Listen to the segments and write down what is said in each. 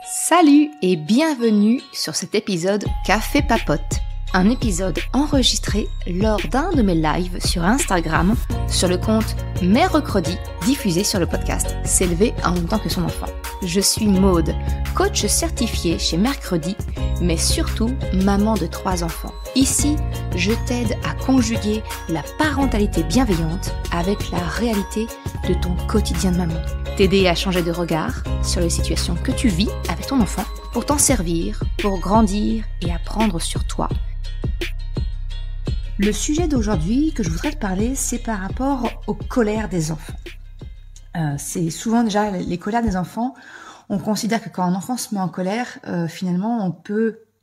Salut et bienvenue sur cet épisode Café Papote, un épisode enregistré lors d'un de mes lives sur Instagram sur le compte Mercredi, diffusé sur le podcast S'élever en même temps que son enfant. Je suis Maude, coach certifié chez Mercredi, mais surtout maman de 3 enfants. Ici, je t'aide à conjuguer la parentalité bienveillante avec la réalité de ton quotidien de maman. T'aider à changer de regard sur les situations que tu vis avec ton enfant pour t'en servir, pour grandir et apprendre sur toi. Le sujet d'aujourd'hui que je voudrais te parler, c'est par rapport aux colères des enfants. C'est souvent déjà les colères des enfants. On considère que quand un enfant se met en colère, finalement,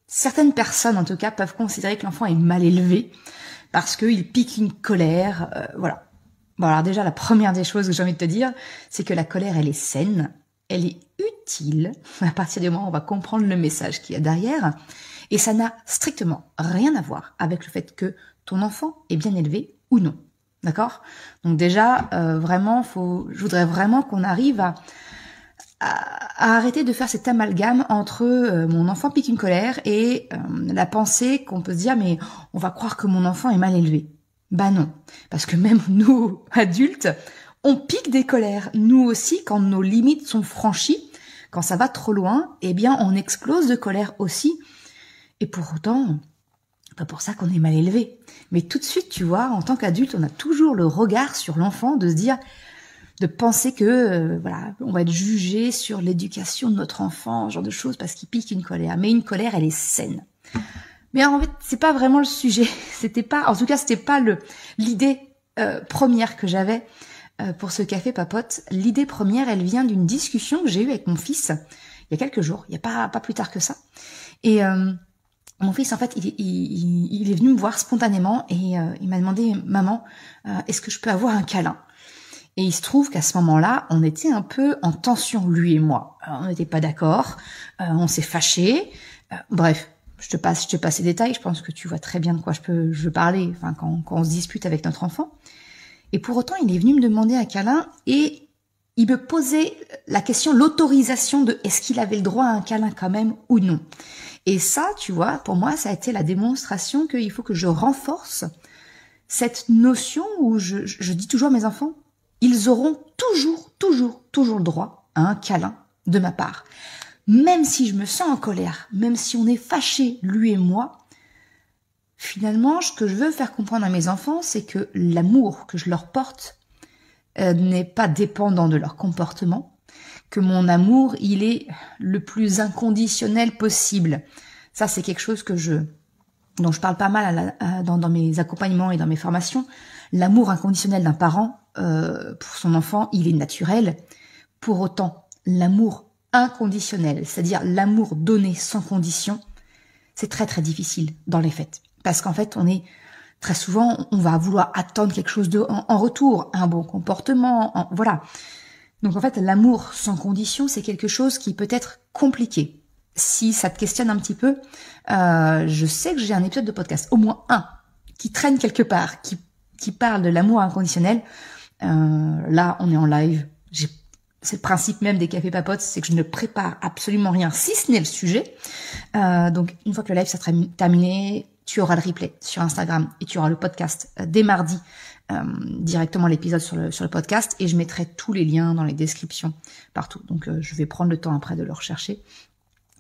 certaines personnes en tout cas peuvent considérer que l'enfant est mal élevé parce qu'il pique une colère, voilà. Bon, alors déjà, la première des choses que j'ai envie de te dire, c'est que la colère, elle est saine, elle est utile, à partir du moment où on va comprendre le message qu'il y a derrière, et ça n'a strictement rien à voir avec le fait que ton enfant est bien élevé ou non, d'accord ? Donc déjà, je voudrais vraiment qu'on arrive à arrêter de faire cet amalgame entre mon enfant pique une colère et la pensée qu'on peut se dire, mais on va croire que mon enfant est mal élevé. Bah non, parce que même nous, adultes, on pique des colères. Nous aussi, quand nos limites sont franchies, quand ça va trop loin, eh bien, on explose de colère aussi. Et pour autant, pas pour ça qu'on est mal élevé. Mais tout de suite, tu vois, en tant qu'adulte, on a toujours le regard sur l'enfant de se dire, de penser que, on va être jugé sur l'éducation de notre enfant, ce genre de choses, parce qu'il pique une colère. Mais une colère, elle est saine. Mais en fait, c'est pas vraiment le sujet. C'était pas l'idée première que j'avais pour ce café papote. L'idée première, elle vient d'une discussion que j'ai eue avec mon fils il y a quelques jours. Il y a pas plus tard que ça. Et mon fils, en fait, il est venu me voir spontanément et il m'a demandé, maman, est-ce que je peux avoir un câlin ? Et il se trouve qu'à ce moment-là, on était un peu en tension, lui et moi. On n'était pas d'accord, on s'est fâchés. Bref. Je te passe les détails, je pense que tu vois très bien de quoi je veux parler, quand on se dispute avec notre enfant. Et pour autant, il est venu me demander un câlin et il me posait la question, l'autorisation de est-ce qu'il avait le droit à un câlin quand même ou non. Et ça, tu vois, pour moi, ça a été la démonstration qu'il faut que je renforce cette notion où je dis toujours à mes enfants, ils auront toujours le droit à un câlin de ma part. Même si je me sens en colère, même si on est fâchés, lui et moi, finalement, ce que je veux faire comprendre à mes enfants, c'est que l'amour que je leur porte n'est pas dépendant de leur comportement, que mon amour, il est le plus inconditionnel possible. Ça, c'est quelque chose dont je parle pas mal dans mes accompagnements et dans mes formations. L'amour inconditionnel d'un parent pour son enfant, il est naturel. Pour autant, l'amour inconditionnel, c'est-à-dire l'amour donné sans condition, c'est très très difficile dans les faits. Parce qu'en fait, très souvent, on va vouloir attendre quelque chose en retour, un bon comportement, voilà. Donc en fait, l'amour sans condition, c'est quelque chose qui peut être compliqué. Si ça te questionne un petit peu, je sais que j'ai un épisode de podcast, au moins un, qui traîne quelque part, qui parle de l'amour inconditionnel. Là, on est en live, c'est le principe même des cafés papotes, c'est que je ne prépare absolument rien, si ce n'est le sujet. Donc, une fois que le live sera terminé, tu auras le replay sur Instagram et tu auras le podcast dès mardi, directement l'épisode sur le podcast, et je mettrai tous les liens dans les descriptions partout. Donc, je vais prendre le temps après de le rechercher,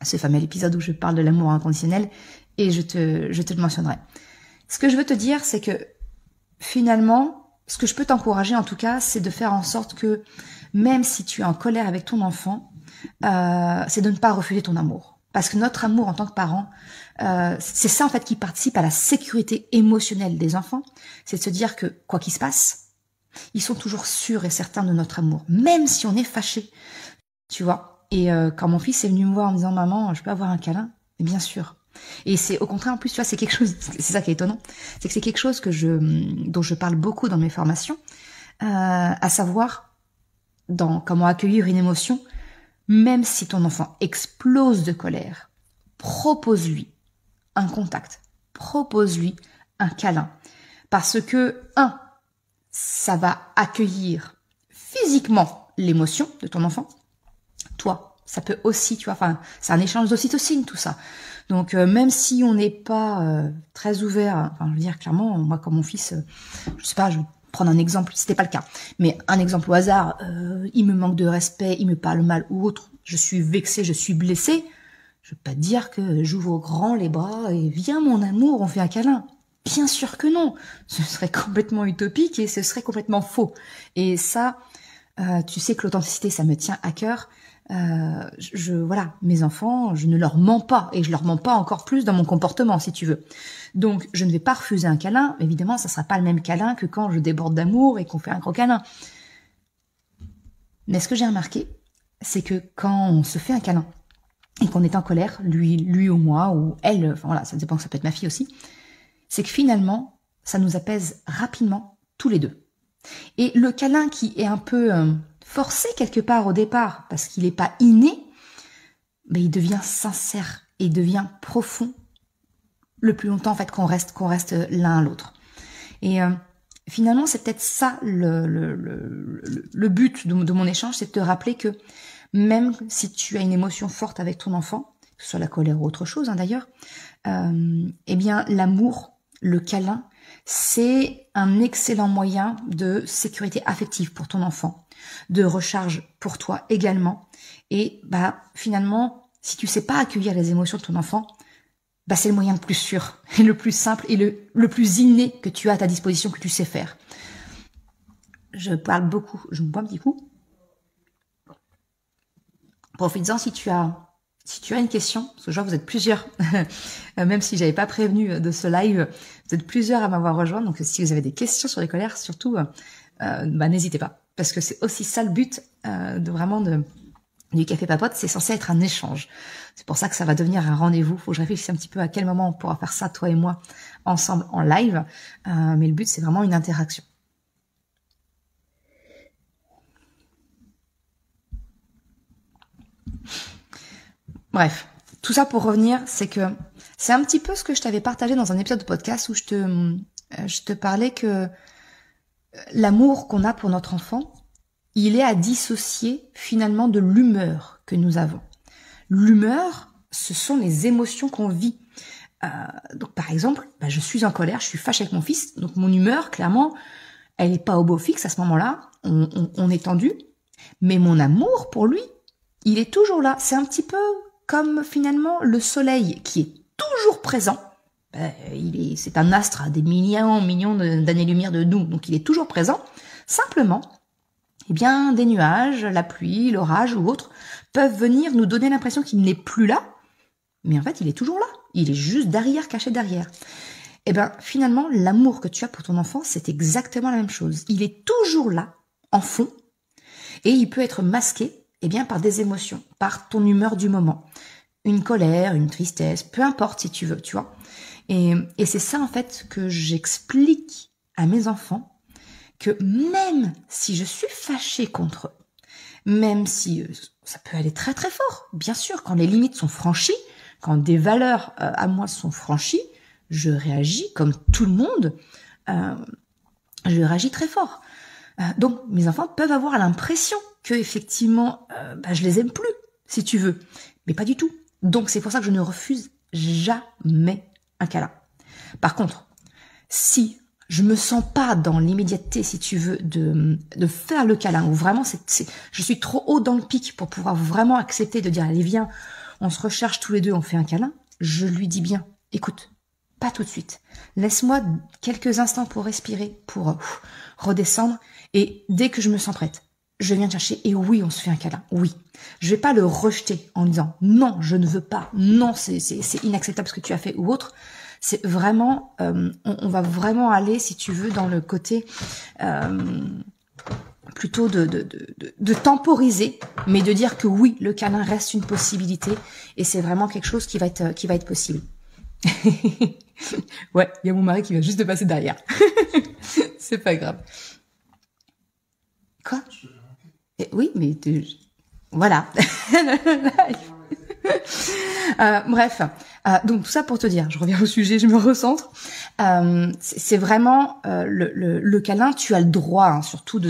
ce fameux épisode où je parle de l'amour inconditionnel, et je te le mentionnerai. Ce que je veux te dire, c'est que finalement, ce que je peux t'encourager en tout cas, c'est de faire en sorte que même si tu es en colère avec ton enfant, c'est de ne pas refuser ton amour. Parce que notre amour en tant que parent, c'est ça en fait qui participe à la sécurité émotionnelle des enfants. C'est de se dire que quoi qu'il se passe, ils sont toujours sûrs et certains de notre amour. Même si on est fâché, tu vois. Et quand mon fils est venu me voir en me disant « Maman, je peux avoir un câlin ?» Et bien sûr. Et c'est au contraire, en plus, tu vois, c'est quelque chose, c'est ça qui est étonnant, c'est que c'est quelque chose dont je parle beaucoup dans mes formations, à savoir dans comment accueillir une émotion, même si ton enfant explose de colère, propose-lui un contact, propose-lui un câlin. Parce que, ça va accueillir physiquement l'émotion de ton enfant. Toi, Ça peut aussi, tu vois, enfin, c'est un échange d'ocytocine, tout ça. Donc, même si on n'est pas très ouvert, enfin, je veux dire, clairement, moi, comme mon fils, je sais pas, je vais prendre un exemple, c'était pas le cas, mais un exemple au hasard, il me manque de respect, il me parle mal ou autre, je suis vexée, je suis blessée, je veux pas te dire que j'ouvre grand les bras et viens mon amour, on fait un câlin. Bien sûr que non, ce serait complètement utopique et ce serait complètement faux. Et ça, tu sais que l'authenticité, ça me tient à cœur. Voilà, mes enfants, je ne leur mens pas et je leur mens pas encore plus dans mon comportement, si tu veux. Donc, je ne vais pas refuser un câlin. Évidemment, ça sera pas le même câlin que quand je déborde d'amour et qu'on fait un gros câlin. Mais ce que j'ai remarqué, c'est que quand on se fait un câlin et qu'on est en colère, lui ou moi ou elle, enfin voilà, ça dépend, ça peut être ma fille aussi, c'est que finalement, ça nous apaise rapidement tous les deux. Et le câlin qui est un peu forcé quelque part au départ, parce qu'il n'est pas inné, ben il devient sincère et il devient profond le plus longtemps en fait qu'on reste l'un à l'autre. Et finalement, c'est peut-être ça le but de mon échange, c'est de te rappeler que même si tu as une émotion forte avec ton enfant, que ce soit la colère ou autre chose d'ailleurs, eh bien l'amour, le câlin, c'est un excellent moyen de sécurité affective pour ton enfant, de recharge pour toi également. Et bah finalement, si tu sais pas accueillir les émotions de ton enfant, bah c'est le moyen le plus sûr et le plus simple et le plus inné que tu as à ta disposition, que tu sais faire. Je parle beaucoup, je me bois un petit coup. Profites-en si tu as une question, parce que je vois que vous êtes plusieurs, même si j'avais pas prévenu de ce live, vous êtes plusieurs à m'avoir rejoint, donc si vous avez des questions sur les colères, surtout, bah, n'hésitez pas, parce que c'est aussi ça le but du Café Papote, c'est censé être un échange. C'est pour ça que ça va devenir un rendez-vous. Faut que je réfléchisse un petit peu à quel moment on pourra faire ça, toi et moi, ensemble en live, mais le but c'est vraiment une interaction. Bref, tout ça pour revenir, c'est que c'est un petit peu ce que je t'avais partagé dans un épisode de podcast où je te parlais que l'amour qu'on a pour notre enfant, il est à dissocier finalement de l'humeur que nous avons. L'humeur, ce sont les émotions qu'on vit. Donc par exemple, bah, je suis en colère, je suis fâchée avec mon fils, donc mon humeur, clairement, elle n'est pas au beau fixe à ce moment-là, on est tendu, mais mon amour pour lui, il est toujours là. C'est un petit peu comme finalement le soleil qui est toujours présent. C'est un astre à des millions d'années-lumière de nous, donc il est toujours présent. Simplement, eh bien, des nuages, la pluie, l'orage ou autre peuvent venir nous donner l'impression qu'il n'est plus là, mais en fait, il est toujours là. Il est juste derrière, caché derrière. Eh bien, finalement, l'amour que tu as pour ton enfant, c'est exactement la même chose. Il est toujours là, en fond, et il peut être masqué eh bien, par des émotions, par ton humeur du moment. Une colère, une tristesse, peu importe si tu veux, tu vois. Et c'est ça, en fait, que j'explique à mes enfants, que même si je suis fâchée contre eux, même si ça peut aller très très fort, bien sûr, quand les limites sont franchies, quand des valeurs à moi sont franchies, je réagis comme tout le monde, je réagis très fort. Donc mes enfants peuvent avoir l'impression que effectivement je les aime plus, si tu veux, mais pas du tout. Donc c'est pour ça que je ne refuse jamais un câlin. Par contre, si je me sens pas dans l'immédiateté, si tu veux, de faire le câlin, ou vraiment je suis trop haut dans le pic pour pouvoir vraiment accepter de dire allez viens, on se recherche tous les deux, on fait un câlin, je lui dis bien, écoute, pas tout de suite, laisse-moi quelques instants pour respirer, pour redescendre, et dès que je me sens prête, je viens te chercher et oui, on se fait un câlin, oui. Je vais pas le rejeter en disant non, je ne veux pas, non, c'est inacceptable ce que tu as fait ou autre. C'est vraiment, on va vraiment aller, si tu veux, dans le côté plutôt de temporiser, mais de dire que oui, le câlin reste une possibilité et c'est vraiment quelque chose qui va être possible. Ouais, il y a mon mari qui vient juste de passer derrière. C'est pas grave. Quoi? Oui, mais voilà. Bref, donc tout ça pour te dire, je reviens au sujet, je me recentre. C'est vraiment le câlin, tu as le droit, hein, surtout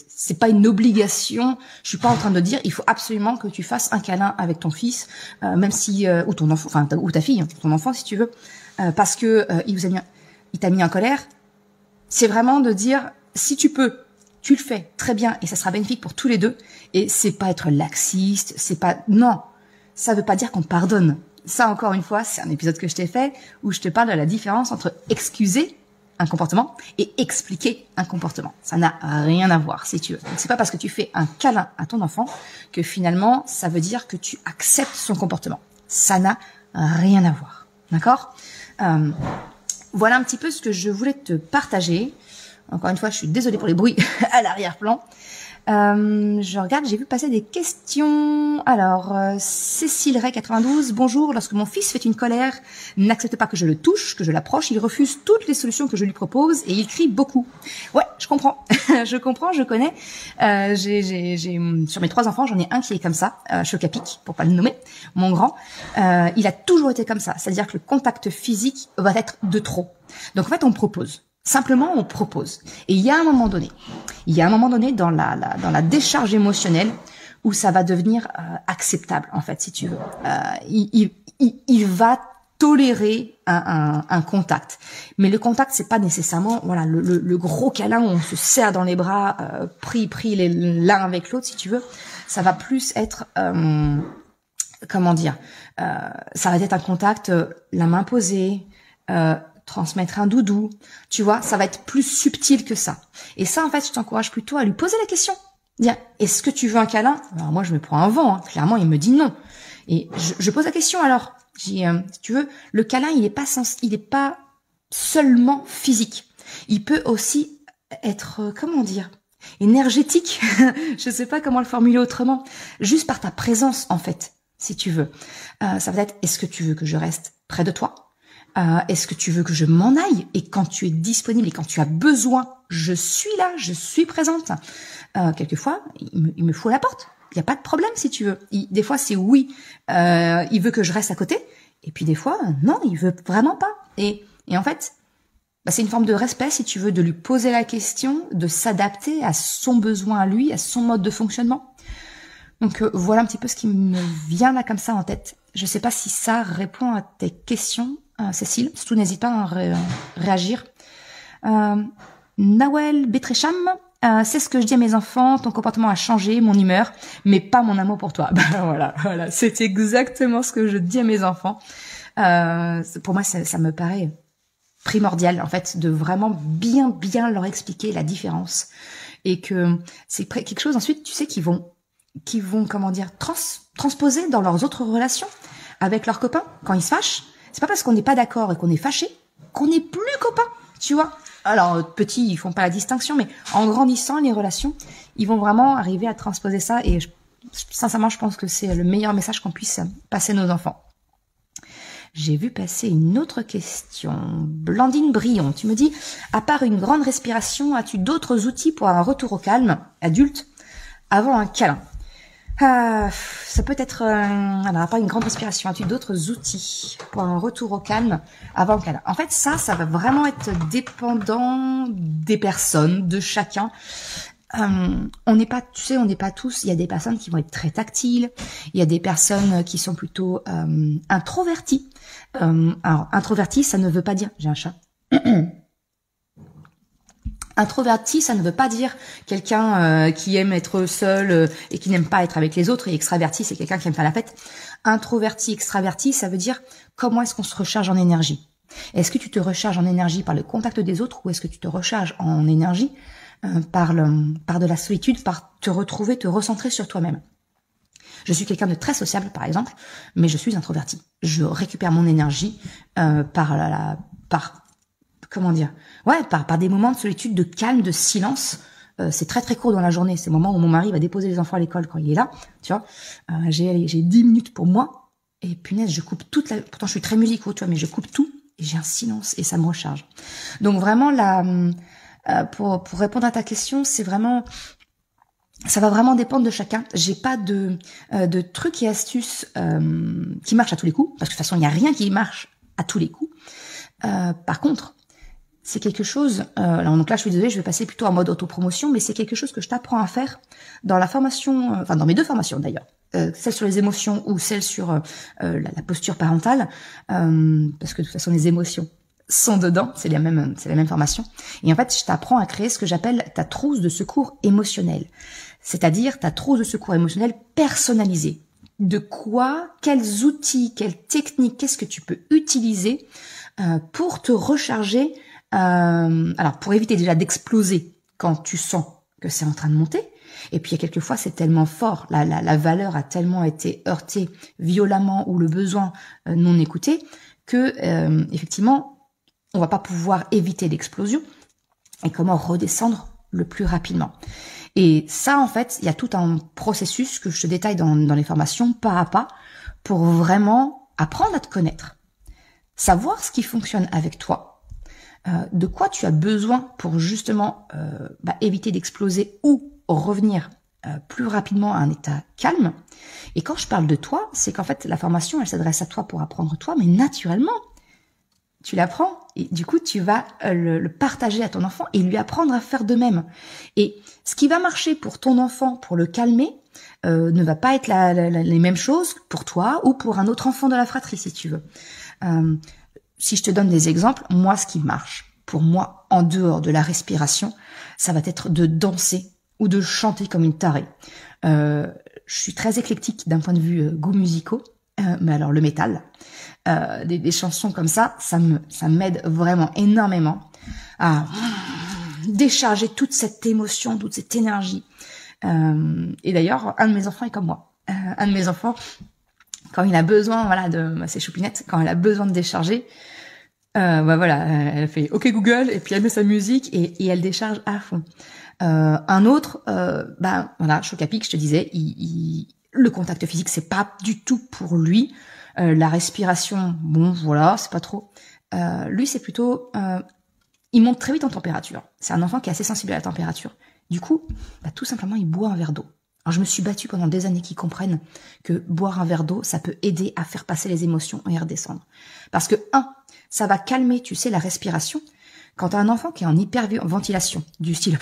c'est pas une obligation. Je suis pas en train de dire il faut absolument que tu fasses un câlin avec ton fils, même si ou ton enfant, enfin ou ta fille, hein, ton enfant si tu veux, parce que il t'a mis en colère. C'est vraiment de dire si tu peux. Tu le fais très bien et ça sera bénéfique pour tous les deux. Et c'est pas être laxiste, c'est pas... Non, ça veut pas dire qu'on pardonne. Ça, encore une fois, c'est un épisode que je t'ai fait où je te parle de la différence entre excuser un comportement et expliquer un comportement. Ça n'a rien à voir, si tu veux. Donc, c'est pas parce que tu fais un câlin à ton enfant que finalement, ça veut dire que tu acceptes son comportement. Ça n'a rien à voir. D'accord ? Voilà un petit peu ce que je voulais te partager. Encore une fois, je suis désolée pour les bruits à l'arrière-plan. Je regarde, j'ai vu passer des questions. Alors, Cécile Ray 92, bonjour. Lorsque mon fils fait une colère, n'accepte pas que je le touche, que je l'approche, il refuse toutes les solutions que je lui propose et il crie beaucoup. Ouais, je comprends. Je comprends, je connais. Sur mes 3 enfants, j'en ai un qui est comme ça, Chocapic, pour pas le nommer, mon grand. Il a toujours été comme ça. C'est-à-dire que le contact physique va être de trop. Donc en fait, on propose. Simplement, on propose. Et il y a un moment donné dans la décharge émotionnelle où ça va devenir acceptable, en fait, si tu veux. Il va tolérer un contact. Mais le contact, c'est pas nécessairement voilà le gros câlin où on se serre dans les bras, pris l'un avec l'autre, si tu veux. Ça va plus être comment dire, ça va être un contact, la main posée, transmettre un doudou, tu vois, ça va être plus subtil que ça. Et ça, en fait, je t'encourage plutôt à lui poser la question. Dire, est-ce que tu veux un câlin? Alors moi, je me prends un vent, hein. Clairement, il me dit non. Et je pose la question alors. Si tu veux, le câlin, il est pas seulement physique. Il peut aussi être, comment dire, énergétique. Je sais pas comment le formuler autrement. Juste par ta présence, en fait, si tu veux. Ça va être, est-ce que tu veux que je reste près de toi? Est-ce que tu veux que je m'en aille? Et quand tu es disponible et quand tu as besoin, je suis là, je suis présente. Quelquefois, il me fout à la porte. Il n'y a pas de problème si tu veux. Des fois, c'est oui, il veut que je reste à côté. Et puis des fois, non, il veut vraiment pas. Et en fait, c'est une forme de respect, si tu veux, de lui poser la question, de s'adapter à son besoin à lui, à son mode de fonctionnement. Donc voilà un petit peu ce qui me vient là comme ça en tête. Je sais pas si ça répond à tes questions. Cécile, surtout n'hésite pas à réagir. Nawel Betrecham, c'est ce que je dis à mes enfants, ton comportement a changé, mon humeur, mais pas mon amour pour toi. Voilà, c'est exactement ce que je dis à mes enfants. Pour moi, ça me paraît primordial, en fait, de vraiment bien leur expliquer la différence. Et que c'est quelque chose, ensuite, tu sais, qui vont comment dire, transposer dans leurs autres relations avec leurs copains, quand ils se fâchent. C'est pas parce qu'on n'est pas d'accord et qu'on est fâché qu'on n'est plus copains, tu vois. Alors, petits, ils font pas la distinction, mais en grandissant, les relations, ils vont vraiment arriver à transposer ça. Et sincèrement, je pense que c'est le meilleur message qu'on puisse passer à nos enfants. J'ai vu passer une autre question. Blandine Brion, tu me dis, à part une grande respiration, as-tu d'autres outils pour un retour au calme, adulte, avant un câlin? Ça peut être, alors pas une grande respiration. As-tu d'autres outils pour un retour au calme avant le câlin? En fait, ça va vraiment être dépendant des personnes, de chacun. On n'est pas, tu sais, on n'est pas tous. Il y a des personnes qui vont être très tactiles. Il y a des personnes qui sont plutôt introverties. Alors, introverti, ça ne veut pas dire. J'ai un chat. Introverti, ça ne veut pas dire quelqu'un qui aime être seul et qui n'aime pas être avec les autres. Et extraverti, c'est quelqu'un qui aime faire la fête. Introverti, extraverti, ça veut dire comment est-ce qu'on se recharge en énergie. Est-ce que tu te recharges en énergie par le contact des autres ou est-ce que tu te recharges en énergie par de la solitude, par te retrouver, te recentrer sur toi-même? Je suis quelqu'un de très sociable, par exemple, mais je suis introverti. Je récupère mon énergie comment dire, par des moments de solitude, de calme, de silence. C'est très très court dans la journée. C'est le moment où mon mari va déposer les enfants à l'école quand il est là, tu vois. J'ai 10 minutes pour moi et punaise, je coupe pourtant je suis très musicaux, tu vois, mais je coupe tout et j'ai un silence et ça me recharge. Donc vraiment pour répondre à ta question, c'est vraiment Ça va vraiment dépendre de chacun. J'ai pas de trucs et astuces qui marchent à tous les coups, parce que de toute façon, il n'y a rien qui marche à tous les coups. Par contre, c'est quelque chose, alors donc là je suis désolée, je vais passer plutôt en mode autopromotion, mais c'est quelque chose que je t'apprends à faire dans la formation, enfin dans mes deux formations d'ailleurs, celle sur les émotions ou celle sur la posture parentale, parce que de toute façon les émotions sont dedans, c'est la même formation. Et en fait, je t'apprends à créer ce que j'appelle ta trousse de secours émotionnel, c'est-à-dire ta trousse de secours émotionnel personnalisée. De quoi, quels outils, quelles techniques, qu'est-ce que tu peux utiliser pour te recharger, alors pour éviter déjà d'exploser quand tu sens que c'est en train de monter. Et puis il y a quelquefois c'est tellement fort, la valeur a tellement été heurtée violemment ou le besoin non écouté que effectivement on va pas pouvoir éviter l'explosion. Et comment redescendre le plus rapidement. Et ça en fait il y a tout un processus que je te détaille dans les formations pas à pas pour vraiment apprendre à te connaître. Savoir ce qui fonctionne avec toi, de quoi tu as besoin pour justement éviter d'exploser ou revenir plus rapidement à un état calme. Et quand je parle de toi, c'est qu'en fait la formation elle s'adresse à toi pour apprendre toi, mais naturellement tu l'apprends et du coup tu vas le partager à ton enfant et lui apprendre à faire de même. Et ce qui va marcher pour ton enfant pour le calmer ne va pas être les mêmes choses pour toi ou pour un autre enfant de la fratrie si tu veux. Si je te donne des exemples, moi ce qui marche pour moi en dehors de la respiration, ça va être de danser ou de chanter comme une tarée. Je suis très éclectique d'un point de vue goûts musicaux, mais alors le métal, des chansons comme ça m'aide vraiment énormément à décharger toute cette émotion, toute cette énergie. Et d'ailleurs, un de mes enfants est comme moi. Un de mes enfants, quand il a besoin, c'est Choupinette, quand elle a besoin de décharger, elle fait OK Google et puis elle met sa musique et elle décharge à fond. Un autre, Chocapic, je te disais, le contact physique c'est pas du tout pour lui. La respiration, c'est pas trop. Lui c'est plutôt, il monte très vite en température. C'est un enfant qui est assez sensible à la température. Du coup, tout simplement il boit un verre d'eau. Alors je me suis battue pendant des années qu'ils comprennent que boire un verre d'eau, ça peut aider à faire passer les émotions et à redescendre. Parce que ça va calmer, tu sais, la respiration. Quand tu as un enfant qui est en hyperventilation, du style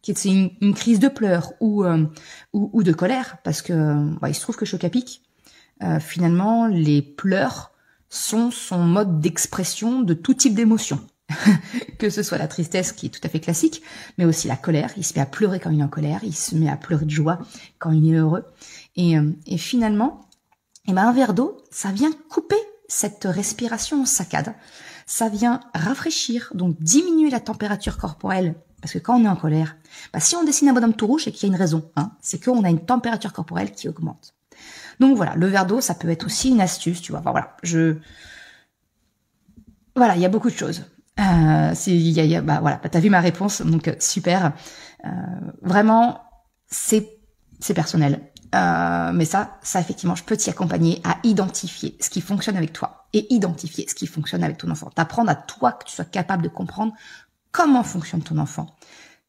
qui est une crise de pleurs ou de colère, parce que il se trouve que Chocapic, finalement, les pleurs sont son mode d'expression de tout type d'émotion. Que ce soit la tristesse qui est tout à fait classique, mais aussi la colère. Il se met à pleurer quand il est en colère, il se met à pleurer de joie quand il est heureux. Et finalement, un verre d'eau, ça vient couper cette respiration en saccade. Ça vient rafraîchir, donc diminuer la température corporelle. Parce que quand on est en colère, si on dessine un bonhomme tout rouge, c'est qu'il y a une raison. C'est qu'on a une température corporelle qui augmente. Donc voilà, le verre d'eau, ça peut être aussi une astuce, tu vois. Il y a beaucoup de choses. T'as vu ma réponse, donc super. Vraiment, c'est personnel. Mais ça effectivement, je peux t'y accompagner à identifier ce qui fonctionne avec toi et identifier ce qui fonctionne avec ton enfant. T'apprendre à toi que tu sois capable de comprendre comment fonctionne ton enfant,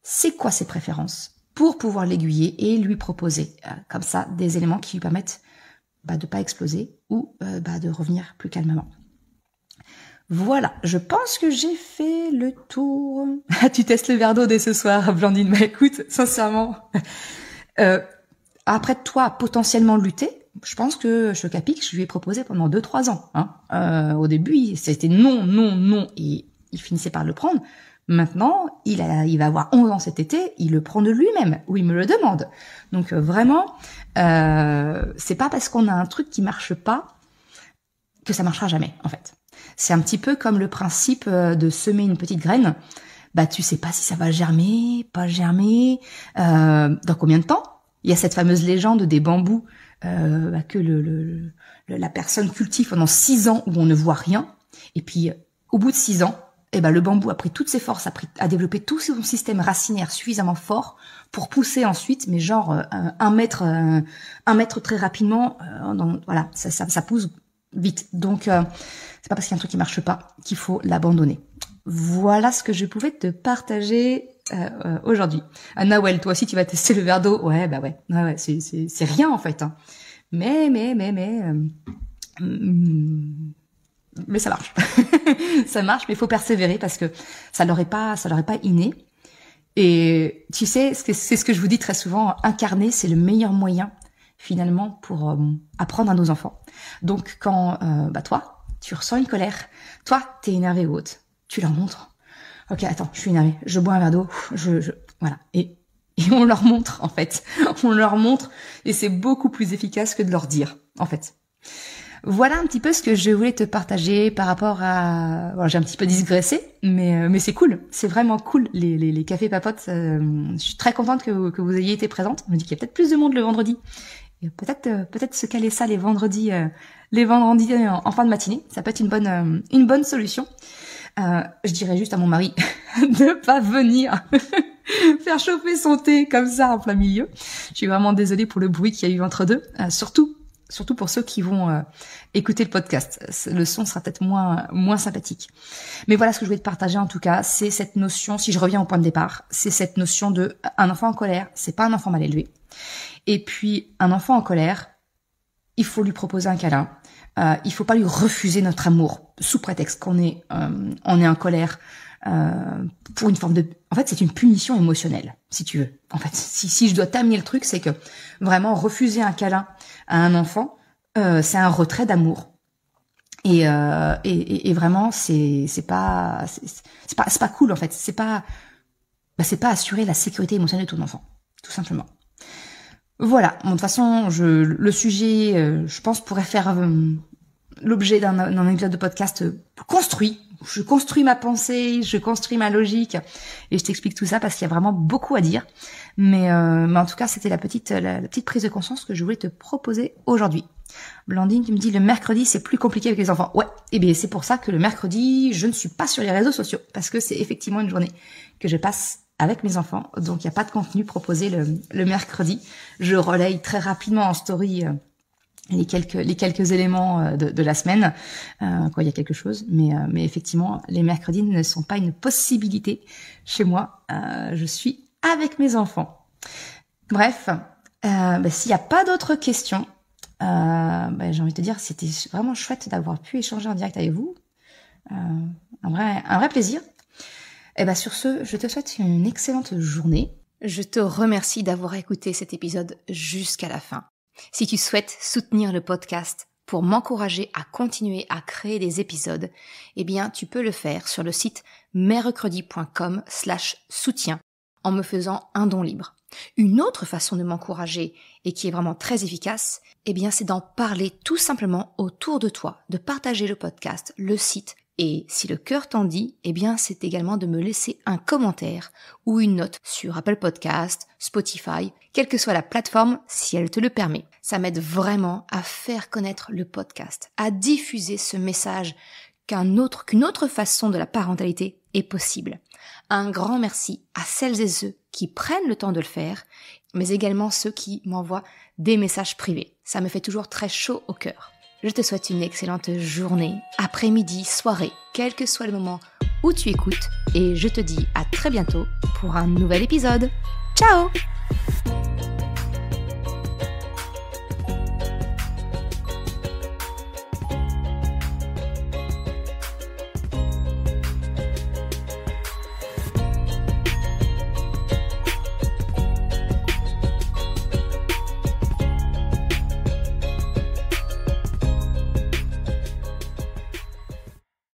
c'est quoi ses préférences, pour pouvoir l'aiguiller et lui proposer comme ça des éléments qui lui permettent de pas exploser ou de revenir plus calmement. Voilà, je pense que j'ai fait le tour. Tu testes le verre d'eau dès ce soir, Blandine. Mais écoute, sincèrement, après toi potentiellement lutter, je pense que Chocapic, je lui ai proposé pendant 2-3 ans. Au début, c'était non, et il finissait par le prendre. Maintenant, il va avoir 11 ans cet été, il le prend de lui-même, ou il me le demande. Donc vraiment, c'est pas parce qu'on a un truc qui marche pas que ça marchera jamais, en fait. C'est un petit peu comme le principe de semer une petite graine. Tu sais pas si ça va germer, pas germer, dans combien de temps. Il y a cette fameuse légende des bambous que la personne cultive pendant 6 ans où on ne voit rien. Et puis, au bout de 6 ans, le bambou a pris toutes ses forces, a développé tout son système racinaire suffisamment fort pour pousser ensuite, mais genre 1 mètre très rapidement. Ça pousse vite. Donc, c'est pas parce qu'il y a un truc qui marche pas qu'il faut l'abandonner. Voilà ce que je pouvais te partager aujourd'hui. Nawel, toi aussi tu vas tester le verre d'eau. Ouais, c'est rien en fait. Hein. Mais ça marche. Ça marche, mais il faut persévérer parce que ça leur est pas inné. Et tu sais, c'est ce que je vous dis très souvent, incarner, c'est le meilleur moyen finalement pour apprendre à nos enfants. Donc quand toi, tu ressens une colère, toi, t'es énervé ou autre, tu leur montres. Ok, attends, je suis énervée, je bois un verre d'eau, voilà. Et on leur montre en fait, on leur montre, et c'est beaucoup plus efficace que de leur dire en fait. Voilà un petit peu ce que je voulais te partager par rapport à... Bon, j'ai un petit peu digressé, mais c'est cool. C'est vraiment cool, les cafés papotes. Je suis très contente que vous ayez été présente. On me dit qu'il y a peut-être plus de monde le vendredi. Et peut-être se caler ça les vendredis en fin de matinée. Ça peut être une bonne solution. Je dirais juste à mon mari de pas venir faire chauffer son thé comme ça en plein milieu. Je suis vraiment désolée pour le bruit qu'il y a eu entre deux. Surtout pour ceux qui vont écouter le podcast. Le son sera peut-être moins sympathique. Mais voilà ce que je voulais te partager en tout cas, c'est cette notion, si je reviens au point de départ, c'est cette notion de un enfant en colère, c'est pas un enfant mal élevé. Et puis un enfant en colère, il faut lui proposer un câlin. Il faut pas lui refuser notre amour sous prétexte qu'on est en colère. Pour une forme de... En fait, c'est une punition émotionnelle, si tu veux. En fait, si je dois t'amener le truc, c'est que vraiment refuser un câlin à un enfant, c'est un retrait d'amour. Et vraiment, c'est pas cool en fait. C'est pas assurer la sécurité émotionnelle de ton enfant, tout simplement. Voilà. Bon, de toute façon, le sujet, je pense, pourrait faire l'objet d'un épisode de podcast construit. Je construis ma pensée, je construis ma logique et je t'explique tout ça parce qu'il y a vraiment beaucoup à dire. Mais en tout cas, c'était la petite prise de conscience que je voulais te proposer aujourd'hui. Blandine qui me dit le mercredi c'est plus compliqué avec les enfants. Ouais, et bien c'est pour ça que le mercredi je ne suis pas sur les réseaux sociaux parce que c'est effectivement une journée que je passe avec mes enfants. Donc il n'y a pas de contenu proposé le mercredi. Je relaye très rapidement en story les quelques éléments de la semaine quand il y a quelque chose, mais effectivement les mercredis ne sont pas une possibilité chez moi. Je suis avec mes enfants. Bref, s'il n'y a pas d'autres questions, j'ai envie de te dire c'était vraiment chouette d'avoir pu échanger en direct avec vous. Un vrai plaisir. Et sur ce, je te souhaite une excellente journée. Je te remercie d'avoir écouté cet épisode jusqu'à la fin. Si tu souhaites soutenir le podcast pour m'encourager à continuer à créer des épisodes, tu peux le faire sur le site mercredi.com/soutien en me faisant un don libre. Une autre façon de m'encourager et qui est vraiment très efficace, c'est d'en parler tout simplement autour de toi, de partager le podcast, le site. Et si le cœur t'en dit, c'est également de me laisser un commentaire ou une note sur Apple Podcast, Spotify, quelle que soit la plateforme si elle te le permet. Ça m'aide vraiment à faire connaître le podcast, à diffuser ce message qu'une autre façon de la parentalité est possible. Un grand merci à celles et ceux qui prennent le temps de le faire, mais également ceux qui m'envoient des messages privés. Ça me fait toujours très chaud au cœur. Je te souhaite une excellente journée, après-midi, soirée, quel que soit le moment où tu écoutes, et je te dis à très bientôt pour un nouvel épisode. Ciao!